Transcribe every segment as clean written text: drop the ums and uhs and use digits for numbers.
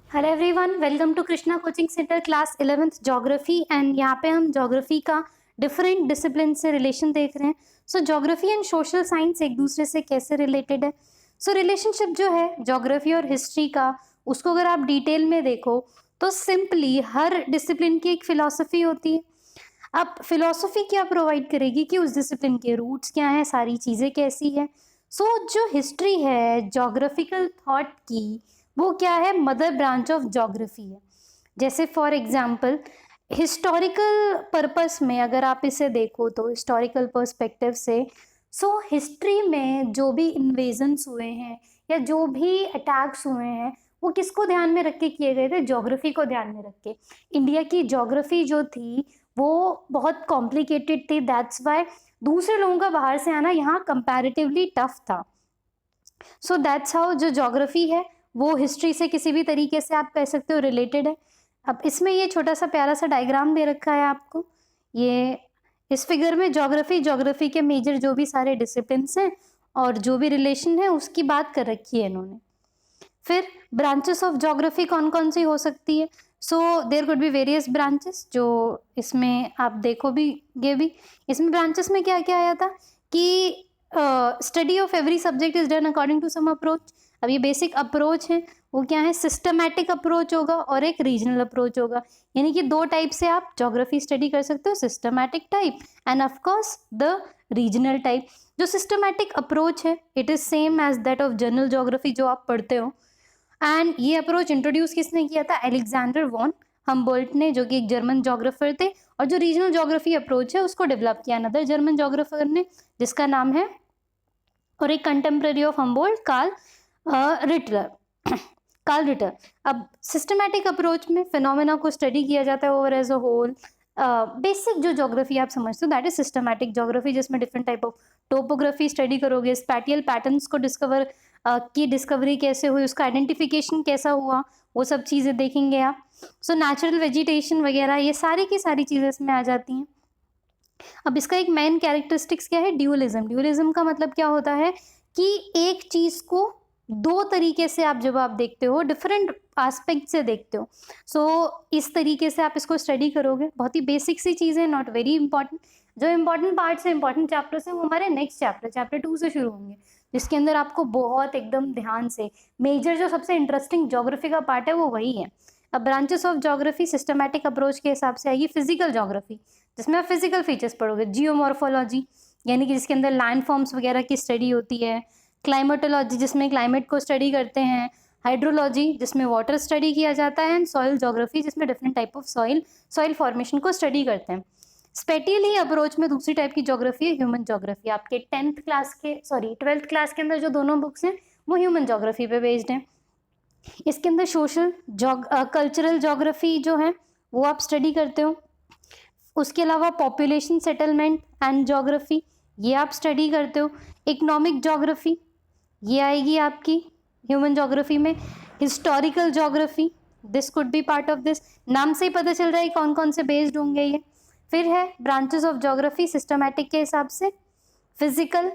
Hello everyone, welcome to Krishna coaching centre class 11th geography. And यहाँ पे हम geography का डिफरेंट डिसिप्लिन से रिलेशन देख रहे हैं। सो ज्योग्राफी एंड सोशल साइंस एक दूसरे से कैसे रिलेटेड है। सो रिलेशनशिप जो है ज्योग्राफी और हिस्ट्री का, उसको अगर आप डिटेल में देखो तो सिंपली हर डिसिप्लिन की एक फिलॉसफी होती है। अब फिलॉसफी क्या प्रोवाइड करेगी कि उस डिसिप्लिन के रूट्स क्या हैं, सारी चीज़ें कैसी है। सो जो हिस्ट्री है ज्योग्राफिकल थॉट की, वो क्या है, मदर ब्रांच ऑफ ज्योग्राफी है। जैसे फॉर एग्जांपल हिस्टोरिकल पर्पस में अगर आप इसे देखो तो हिस्टोरिकल पर्सपेक्टिव से, सो हिस्ट्री में जो भी इन्वेजन्स हुए हैं या जो भी अटैक्स हुए हैं, वो किसको ध्यान में रख के किए गए थे? ज्योग्राफी को ध्यान में रख के। इंडिया की ज्योग्राफी जो थी वो बहुत कॉम्प्लिकेटेड थी, दैट्स वाई दूसरे लोगों का बाहर से आना यहाँ कंपैरेटिवली टफ था। सो दैट्स हाउ जो ज्योग्राफी है वो हिस्ट्री से किसी भी तरीके से आप कह सकते हो रिलेटेड है। अब इसमें ये छोटा सा प्यारा सा डायग्राम दे रखा है आपको। ये इस फिगर में ज्योग्राफी के मेजर जो भी सारे डिसिप्लिन्स हैं और जो भी रिलेशन है उसकी बात कर रखी है इन्होंने। फिर ब्रांचेस ऑफ ज्योग्राफी कौन कौन सी हो सकती है? So there could be various branches, जो इसमें आप देखो भी ये भी इसमें ब्रांचेस में क्या क्या आया था कि study of every subject is done according to some approach. अब ये बेसिक अप्रोच है, वो क्या है, सिस्टमैटिक अप्रोच होगा और एक रीजनल अप्रोच होगा। यानी कि दो टाइप से आप ज्योग्राफी स्टडी कर सकते हो, systematic type and of course the regional type. जो सिस्टमैटिक अप्रोच है it is same as that of general geography जो आप पढ़ते हो। एंड ये अप्रोच इंट्रोड्यूस किसने किया था? अलेक्जेंडर वॉन हम्बोल्ट ने, जो कि एक जर्मन ज्योग्राफर थे। और जो रीजनल ज्योग्राफी अप्रोच है उसको डेवलप किया अनदर जर्मन ज्योग्राफर ने, जिसका नाम है, और एक कंटेम्प्रेरी ऑफ हम्बोल्ट, रिटलर कार्ल रिटर। अब सिस्टमैटिक अप्रोच में फिनोमेना को स्टडी किया जाता है over as a whole. Basic जो ज्योग्राफी आप समझते हो दैट इज सिस्टमैटिक ज्योग्राफी, जिसमें different type of topography study करोगे, स्पैटियल पैटर्न्स को की डिस्कवरी कैसे हुई, उसका आइडेंटिफिकेशन कैसा हुआ, वो सब चीज़ें देखेंगे आप। सो नेचुरल वेजिटेशन वगैरह ये सारी की सारी चीज़ें इसमें आ जाती हैं। अब इसका एक मेन कैरेक्टरिस्टिक्स क्या है? ड्यूअलिज्म। ड्यूअलिज्म का मतलब क्या होता है कि एक चीज़ को दो तरीके से आप जब आप देखते हो, डिफरेंट एस्पेक्ट से देखते हो। सो इस तरीके से आप इसको स्टडी करोगे। बहुत ही बेसिक सी चीज़ है, नॉट वेरी इंपॉर्टेंट। जो इंपॉर्टेंट पार्ट्स है, इंपॉर्टेंट चैप्टर्स हैं, वो हमारे नेक्स्ट चैप्टर 2 से शुरू होंगे, जिसके अंदर आपको बहुत एकदम ध्यान से मेजर जो सबसे इंटरेस्टिंग ज्योग्राफी का पार्ट है वो वही है। अब branches of geography systematic approach के हिसाब से आएगी फिजिकल ज्योग्राफी, जिसमें आप फिजिकल फीचर्स पढ़ोगे। जियोमॉर्फोलॉजी यानी कि जिसके अंदर लैंड फॉर्म्स वगैरह की स्टडी होती है। क्लाइमेटोलॉजी जिसमें क्लाइमेट को स्टडी करते हैं। हाइड्रोलॉजी जिसमें वाटर स्टडी किया जाता है। एंड सॉइल ज्योग्राफी जिसमें different type of soil formation को स्टडी करते हैं। स्पेटियल ही अप्रोच में दूसरी टाइप की ज्योग्राफी है ह्यूमन ज्योग्राफी। आपके 12th क्लास के अंदर जो दोनों बुक्स हैं वो ह्यूमन ज्योग्राफी पे बेस्ड हैं। इसके अंदर सोशल कल्चरल ज्योग्राफी जो है वो आप स्टडी करते हो। उसके अलावा पॉपुलेशन सेटलमेंट एंड ज्योग्राफी ये आप स्टडी करते हो। इकोनॉमिक ज्योग्राफी ये आएगी आपकी ह्यूमन ज्योग्राफी में। Historical geography this could be part of this. नाम से ही पता चल रहा है कौन कौन से बेस्ड होंगे ये। फिर है ब्रांचेस ऑफ ज्योग्राफी सिस्टमैटिक के हिसाब से, फिजिकल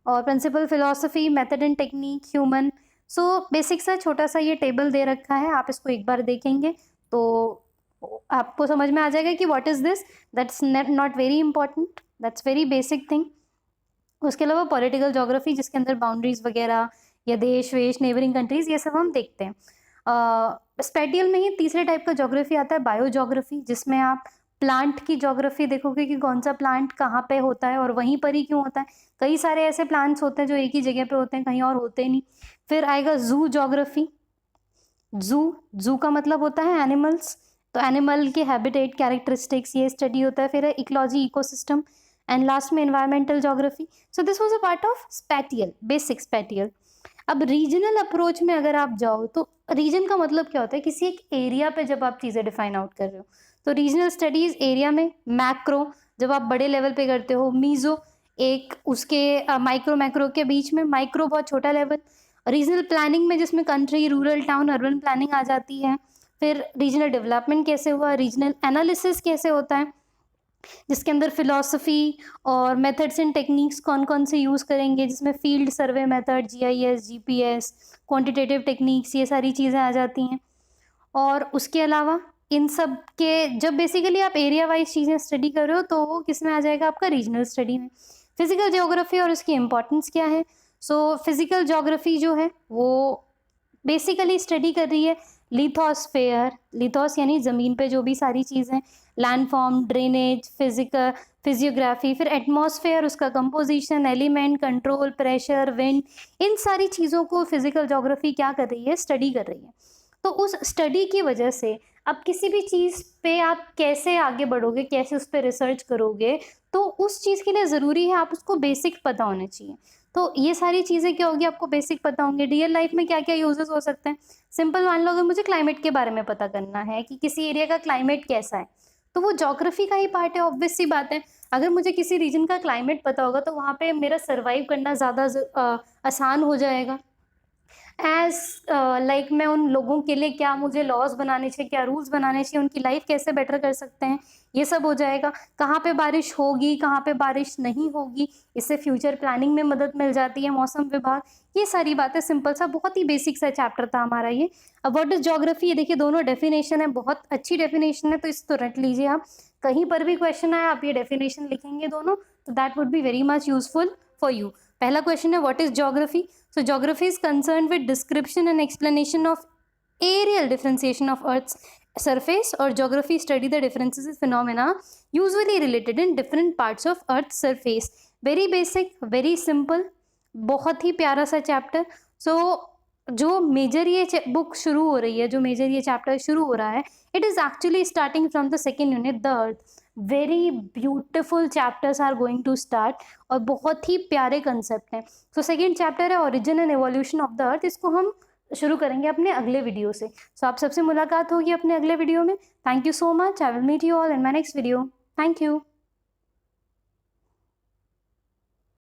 और principle philosophy, method and technique, human. So basic सा छोटा सा ये टेबल दे रखा है, आप इसको एक बार देखेंगे तो आपको समझ में आ जाएगा कि what is this. That's not very important, that's very basic thing. उसके अलावा पॉलिटिकल ज्योग्राफी जिसके अंदर बाउंड्रीज वगैरह या देश वेश नेबरिंग कंट्रीज ये सब हम देखते हैं। स्पेटियल में ही तीसरे टाइप का ज्योग्राफी आता है बायो ज्योग्राफी, जिसमें आप प्लांट की ज्योग्राफी देखोगे कि कौन सा प्लांट कहाँ पे होता है और वहीं पर ही क्यों होता है। कई सारे ऐसे प्लांट्स होते हैं जो एक ही जगह पे होते हैं, कहीं और होते नहीं। फिर आएगा जू ज्योग्राफी। जू का मतलब होता है एनिमल्स, तो एनिमल के हैबिटेट कैरेक्टरिस्टिक्स ये स्टडी होता है। फिर है इकोलॉजी इकोसिस्टम एंड लास्ट में environmental geography. So this was a part of spatial, basic spatial. अब रीजनल अप्रोच में अगर आप जाओ तो रीजन का मतलब क्या होता है? किसी एक एरिया पे जब आप चीज़ें डिफाइन आउट कर रहे हो तो रीजनल स्टडीज एरिया में। मैक्रो जब आप बड़े लेवल पे करते हो। मीजो एक उसके माइक्रो मैक्रो के बीच में। माइक्रो बहुत छोटा लेवल। रीजनल प्लानिंग में जिसमें country, rural, town, urban planning आ जाती है। फिर रीजनल डेवलपमेंट कैसे हुआ, रीजनल एनालिसिस कैसे होता है, जिसके अंदर फिलॉसफी और मेथड्स एंड टेक्निक्स कौन कौन से यूज़ करेंगे, जिसमें field survey method, GIS, GPS, quantitative techniques ये सारी चीज़ें आ जाती हैं। और उसके अलावा इन सब के जब बेसिकली आप एरिया वाइज चीज़ें स्टडी कर रहे हो तो वो किस में आ जाएगा, आपका रीजनल स्टडी में। फिजिकल ज्योग्राफी और उसकी इम्पोर्टेंस क्या है? सो फिजिकल ज्योग्राफी जो है वो बेसिकली स्टडी कर रही है लिथोस्फेयर, लिथोस यानी ज़मीन पे जो भी सारी चीज़ें, लैंडफॉर्म, ड्रेनेज, फिजियोग्राफी, फिर एटमॉस्फेयर, उसका composition, element, control, pressure, wind, इन सारी चीज़ों को फिजिकल ज्योग्राफी क्या कर रही है, स्टडी कर रही है। तो उस स्टडी की वजह से अब किसी भी चीज़ पे आप कैसे आगे बढ़ोगे, कैसे उस पर रिसर्च करोगे, तो उस चीज़ के लिए ज़रूरी है आप उसको बेसिक पता होने चाहिए। तो ये सारी चीज़ें क्या होगी, आपको बेसिक पता होंगे। रियल लाइफ में क्या क्या यूजेस हो सकते हैं, सिंपल मान लो अगर मुझे क्लाइमेट के बारे में पता करना है कि किसी एरिया का क्लाइमेट कैसा है, तो वो ज्योग्राफी का ही पार्ट है, ऑब्वियस सी बात है। अगर मुझे किसी रीजन का क्लाइमेट पता होगा तो वहाँ पे मेरा सर्वाइव करना ज़्यादा आसान हो जाएगा। एज लाइक मैं उन लोगों के लिए क्या मुझे लॉज बनाने चाहिए, क्या रूल्स बनाने चाहिए, उनकी लाइफ कैसे बेटर कर सकते हैं, ये सब हो जाएगा। कहाँ पे बारिश होगी, कहाँ पे बारिश नहीं होगी, इससे फ्यूचर प्लानिंग में मदद मिल जाती है मौसम विभाग। ये सारी बातें, सिंपल सा बहुत ही बेसिक सा चैप्टर था हमारा ये। अब व्हाट इज ज्योग्राफी, ये देखिए दोनों डेफिनेशन है, बहुत अच्छी डेफिनेशन है, तो इस तो रट लीजिए आप। कहीं पर भी क्वेश्चन आए आप ये डेफिनेशन लिखेंगे दोनों, तो that would be very much useful for you. पहला क्वेश्चन है what is geography. So geography is concerned with description and explanation of aerial differentiation of Earth's surface, or geography study the differences in phenomena usually related in different parts of Earth's surface. Very basic, very simple, बहुत ही प्यारा सा chapter. सो जो major ये book शुरू हो रही है, जो मेजर ये चैप्टर शुरू हो रहा है, it is actually starting from the second unit the earth. Very beautiful chapters are going to start, और बहुत ही प्यारे कंसेप्ट हैं। सो सेकेंड चैप्टर है origin and evolution of the earth, इसको हम शुरू करेंगे अपने अगले वीडियो से। सो आप सबसे मुलाकात होगी अपने अगले वीडियो में। Thank you so much, I will meet you all in my next video. Thank you.